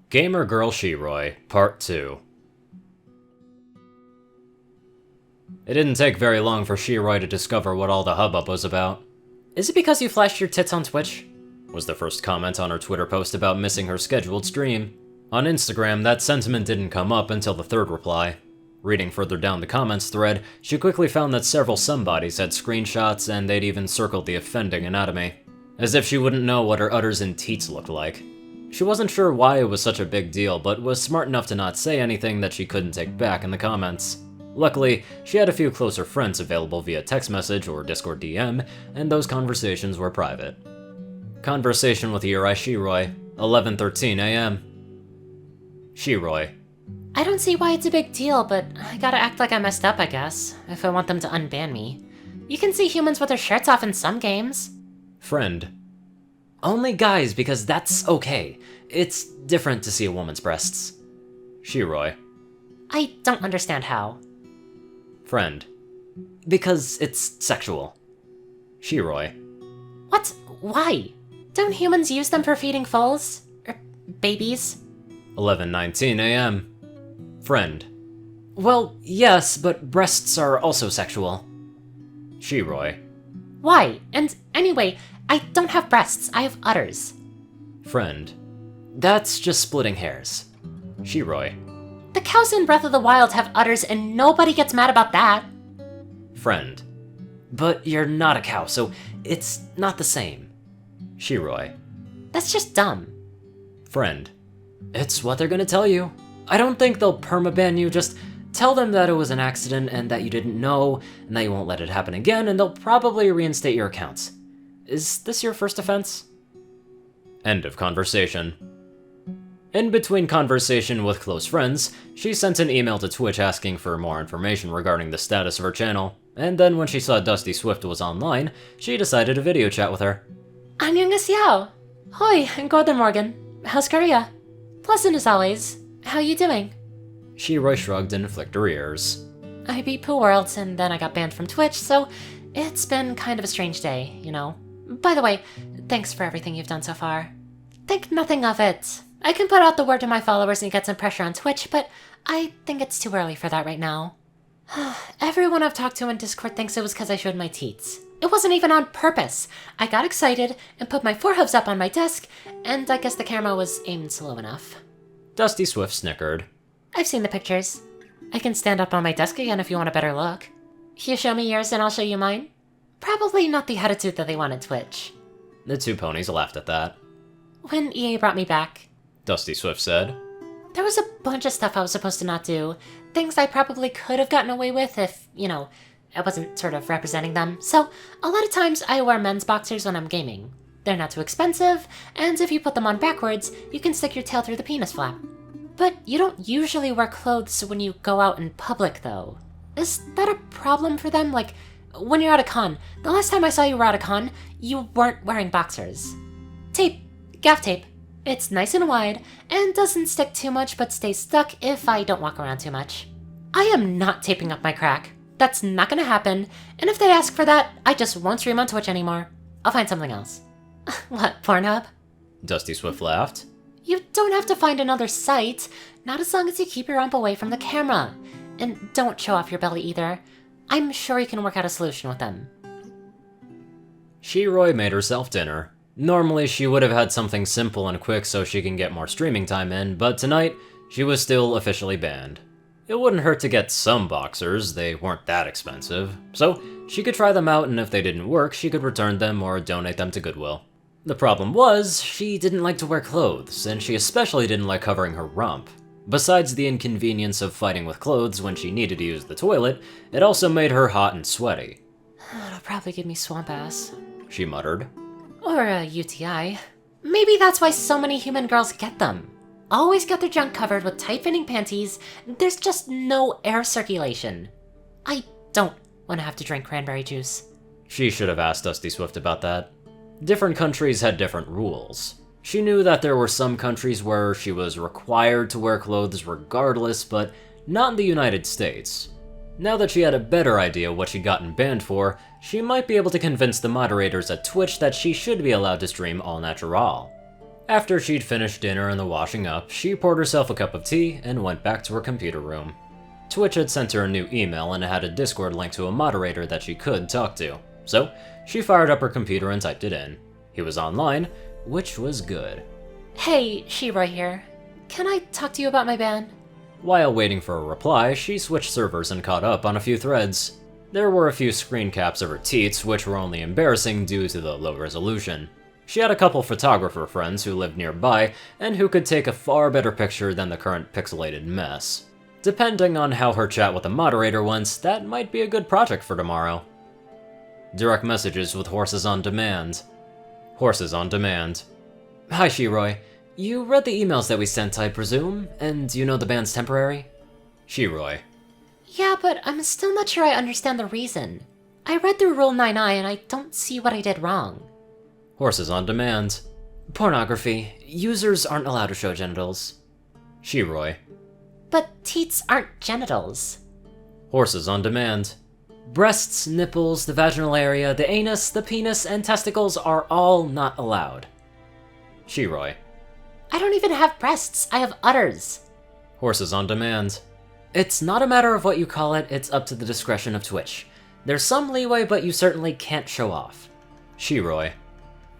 Gamer Girl Shiroi, Part 2. It didn't take very long for Shiroi to discover what all the hubbub was about. "Is it because you flashed your tits on Twitch?" was the first comment on her Twitter post about missing her scheduled stream. On Instagram, that sentiment didn't come up until the third reply. Reading further down the comments thread, she quickly found that several somebodies had screenshots and they'd even circled the offending anatomy. As if she wouldn't know what her udders and teats looked like. She wasn't sure why it was such a big deal, but was smart enough to not say anything that she couldn't take back in the comments. Luckily, she had a few closer friends available via text message or Discord DM, and those conversations were private. Conversation with Yuri Shiroi, 11:13 AM. Shiroi. I don't see why it's a big deal, but I gotta act like I messed up, I guess, if I want them to unban me. You can see humans with their shirts off in some games. Friend. Only guys, because that's okay. It's different to see a woman's breasts. Shiroi. I don't understand how. Friend. Because it's sexual. Shiroi. What? Why? Don't humans use them for feeding foals? Or babies? 11:19 AM. Friend. Well, yes, but breasts are also sexual. Shiroi. Why? And anyway, I don't have breasts, I have udders. Friend. That's just splitting hairs. Shiroi. The cows in Breath of the Wild have udders and nobody gets mad about that. Friend. But you're not a cow, so it's not the same. Shiroi. That's just dumb. Friend. It's what they're gonna tell you. I don't think they'll permaban you, just tell them that it was an accident and that you didn't know, and that you won't let it happen again, and they'll probably reinstate your accounts. Is this your first offense? End of conversation. In between conversation with close friends, she sent an email to Twitch asking for more information regarding the status of her channel, and then when she saw Dusty Swift was online, she decided to video chat with her. 안녕하세요. Hoi, Gordon Morgan. How's Korea? Pleasant as always. How you doing? Shiroi shrugged and flicked her ears. I beat Pooh World, and then I got banned from Twitch, so it's been kind of a strange day, you know. By the way, thanks for everything you've done so far. Think nothing of it. I can put out the word to my followers and get some pressure on Twitch, but I think it's too early for that right now. Everyone I've talked to in Discord thinks it was because I showed my teats. It wasn't even on purpose. I got excited and put my forehooves up on my desk, and I guess the camera was aimed slow enough. Dusty Swift snickered. I've seen the pictures. I can stand up on my desk again if you want a better look. You show me yours and I'll show you mine? Probably not the attitude that they want at Twitch. The two ponies laughed at that. When EA brought me back, Dusty Swift said, there was a bunch of stuff I was supposed to not do. Things I probably could have gotten away with if, I wasn't sort of representing them. So, a lot of times I wear men's boxers when I'm gaming. They're not too expensive, and if you put them on backwards, you can stick your tail through the penis flap. But you don't usually wear clothes when you go out in public, though. Is that a problem for them? Like, when you're at a con, the last time I saw you were at a con, you weren't wearing boxers. Tape. Gaff tape. It's nice and wide, and doesn't stick too much but stays stuck if I don't walk around too much. I am not taping up my crack. That's not gonna happen, and if they ask for that, I just won't stream on Twitch anymore. I'll find something else. What, Pornhub? Dusty Swift laughed. You don't have to find another site, not as long as you keep your rump away from the camera. And don't show off your belly either. I'm sure you can work out a solution with them. Shiroi made herself dinner. Normally, she would have had something simple and quick so she can get more streaming time in, but tonight, she was still officially banned. It wouldn't hurt to get some boxers, they weren't that expensive, so she could try them out and if they didn't work, she could return them or donate them to Goodwill. The problem was, she didn't like to wear clothes, and she especially didn't like covering her rump. Besides the inconvenience of fighting with clothes when she needed to use the toilet, it also made her hot and sweaty. It'll probably give me swamp ass, she muttered. Or a UTI. Maybe that's why so many human girls get them. Always get their junk covered with tight-fitting panties, there's just no air circulation. I don't want to have to drink cranberry juice. She should have asked Dusty Swift about that. Different countries had different rules. She knew that there were some countries where she was required to wear clothes regardless, but not in the United States. Now that she had a better idea what she'd gotten banned for, she might be able to convince the moderators at Twitch that she should be allowed to stream all natural. After she'd finished dinner and the washing up, she poured herself a cup of tea and went back to her computer room. Twitch had sent her a new email and it had a Discord link to a moderator that she could talk to, so she fired up her computer and typed it in. He was online, which was good. Hey, Shiroi here. Can I talk to you about my ban? While waiting for a reply, she switched servers and caught up on a few threads. There were a few screen caps of her teats, which were only embarrassing due to the low resolution. She had a couple photographer friends who lived nearby and who could take a far better picture than the current pixelated mess. Depending on how her chat with the moderator went, that might be a good project for tomorrow. Direct messages with Horses on Demand. Horses on Demand. Hi Shiroi. You read the emails that we sent, I presume, and you know the ban's temporary? Shiroi. Yeah, but I'm still not sure I understand the reason. I read through Rule 9i and I don't see what I did wrong. Horses on Demand. Pornography. Users aren't allowed to show genitals. Shiroi. But teats aren't genitals. Horses on Demand. Breasts, nipples, the vaginal area, the anus, the penis, and testicles are all not allowed. Shiroi. I don't even have breasts, I have udders. Horses on Demand. It's not a matter of what you call it, it's up to the discretion of Twitch. There's some leeway, but you certainly can't show off. Shiroi.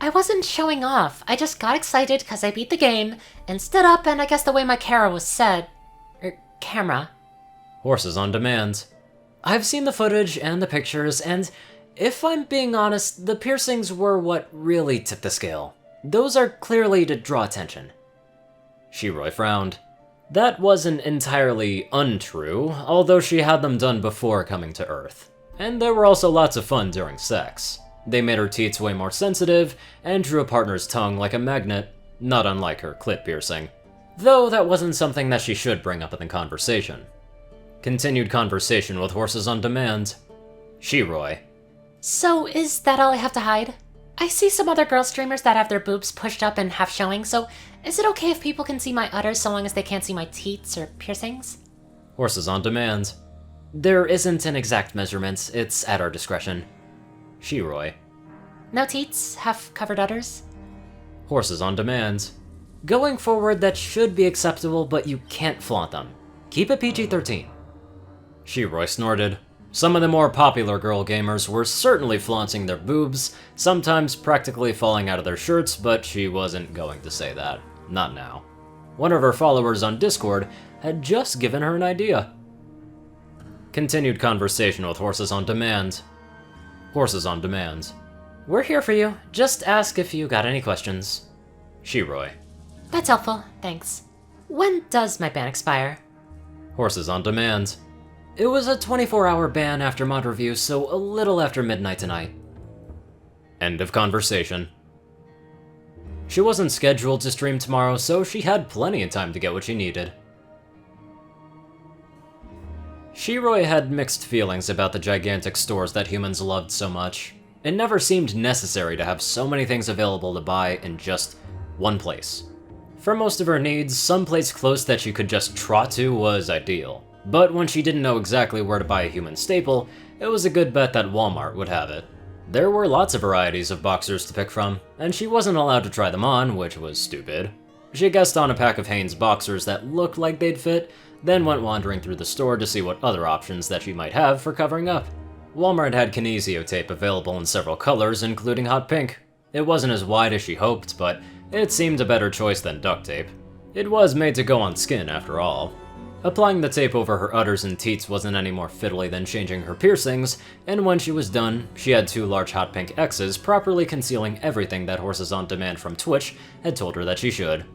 I wasn't showing off, I just got excited because I beat the game, and stood up and I guess the way my camera was set... camera. Horses on Demand. I've seen the footage and the pictures, and if I'm being honest, the piercings were what really tipped the scale. Those are clearly to draw attention. Shiroi frowned. That wasn't entirely untrue, although she had them done before coming to Earth. And there were also lots of fun during sex. They made her teats way more sensitive, and drew a partner's tongue like a magnet, not unlike her clit piercing. Though that wasn't something that she should bring up in the conversation. Continued conversation with Horses on Demand. Shiroi. So is that all I have to hide? I see some other girl streamers that have their boobs pushed up and half showing, so is it okay if people can see my udders so long as they can't see my teats or piercings? Horses on Demand. There isn't an exact measurement, it's at our discretion. Shiroi. No teats, half covered udders? Horses on Demand. Going forward, that should be acceptable, but you can't flaunt them. Keep it PG-13. Shiroi snorted. Some of the more popular girl gamers were certainly flaunting their boobs, sometimes practically falling out of their shirts, but she wasn't going to say that. Not now. One of her followers on Discord had just given her an idea. Continued conversation with Horses on Demand. Horses on Demand. We're here for you. Just ask if you got any questions. Shiroi. That's helpful, thanks. When does my ban expire? Horses on Demand. It was a 24-hour ban after mod review, so a little after midnight tonight. End of conversation. She wasn't scheduled to stream tomorrow, so she had plenty of time to get what she needed. Shiroi had mixed feelings about the gigantic stores that humans loved so much. It never seemed necessary to have so many things available to buy in just one place. For most of her needs, some place close that she could just trot to was ideal. But when she didn't know exactly where to buy a human staple, it was a good bet that Walmart would have it. There were lots of varieties of boxers to pick from, and she wasn't allowed to try them on, which was stupid. She guessed on a pack of Hanes boxers that looked like they'd fit, then went wandering through the store to see what other options that she might have for covering up. Walmart had kinesio tape available in several colors, including hot pink. It wasn't as wide as she hoped, but it seemed a better choice than duct tape. It was made to go on skin, after all. Applying the tape over her udders and teats wasn't any more fiddly than changing her piercings, and when she was done, she had 2 large hot pink X's properly concealing everything that Horses on Demand from Twitch had told her that she should.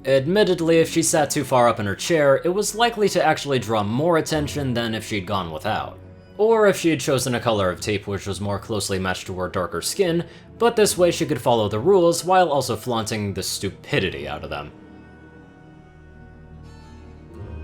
Admittedly, if she sat too far up in her chair, it was likely to actually draw more attention than if she'd gone without. Or if she had chosen a color of tape which was more closely matched to her darker skin, but this way she could follow the rules while also flaunting the stupidity out of them.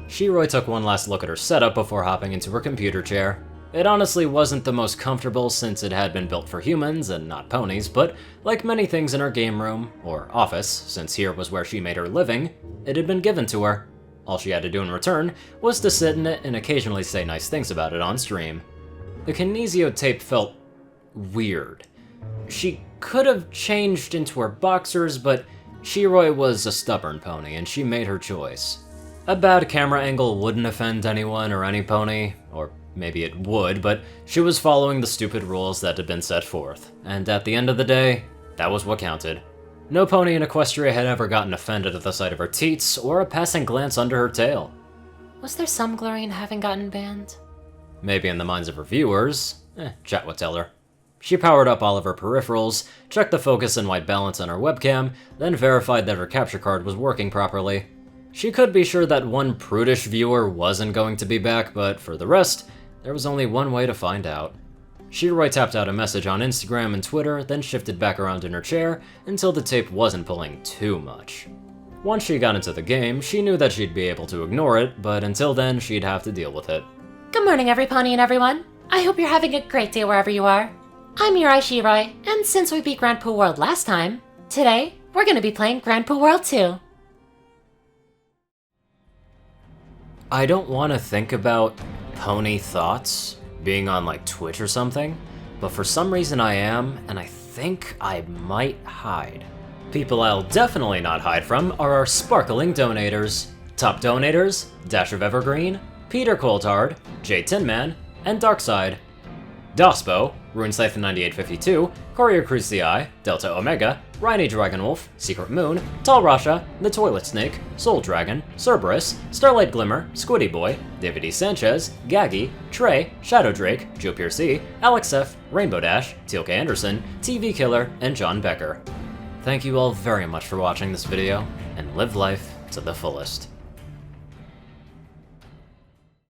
Shiroi took one last look at her setup before hopping into her computer chair. It honestly wasn't the most comfortable since it had been built for humans and not ponies, but like many things in her game room, or office, since here was where she made her living, it had been given to her. All she had to do in return was to sit in it and occasionally say nice things about it on stream. The kinesio tape felt weird. She could have changed into her boxers, but Shiroi was a stubborn pony, and she made her choice. A bad camera angle wouldn't offend anyone or any pony, or maybe it would, but she was following the stupid rules that had been set forth, and at the end of the day, that was what counted. No pony in Equestria had ever gotten offended at the sight of her teats, or a passing glance under her tail. Was there some glory in having gotten banned? Maybe in the minds of her viewers. Chat would tell her. She powered up all of her peripherals, checked the focus and white balance on her webcam, then verified that her capture card was working properly. She could be sure that one prudish viewer wasn't going to be back, but for the rest, there was only one way to find out. Shiroi tapped out a message on Instagram and Twitter, then shifted back around in her chair until the tape wasn't pulling too much. Once she got into the game, she knew that she'd be able to ignore it, but until then, she'd have to deal with it. Good morning, every pony and everyone. I hope you're having a great day wherever you are. I'm Girl Shiroi, and since we beat Grand Poo World last time, today we're gonna be playing Grand Poo World 2. I don't want to think about pony thoughts being on like Twitch or something, but for some reason I am, and I think I might hide. People I'll definitely not hide from are our sparkling donators. Top donators, Dash of Evergreen, Peter Coulthard, J Tinman, and Darkside. Dospo, RuneScythe9852, CourierCruz CI, Delta Omega, Rhiny Dragonwolf, Secret Moon, Tall Rasha, The Toilet Snake, Soul Dragon, Cerberus, Starlight Glimmer, Squiddy Boy, David E. Sanchez, Gaggy, Trey, Shadow Drake, Joe Piercy, Alex F., Rainbow Dash, Teal K. Anderson, TV Killer, and John Becker. Thank you all very much for watching this video, and live life to the fullest.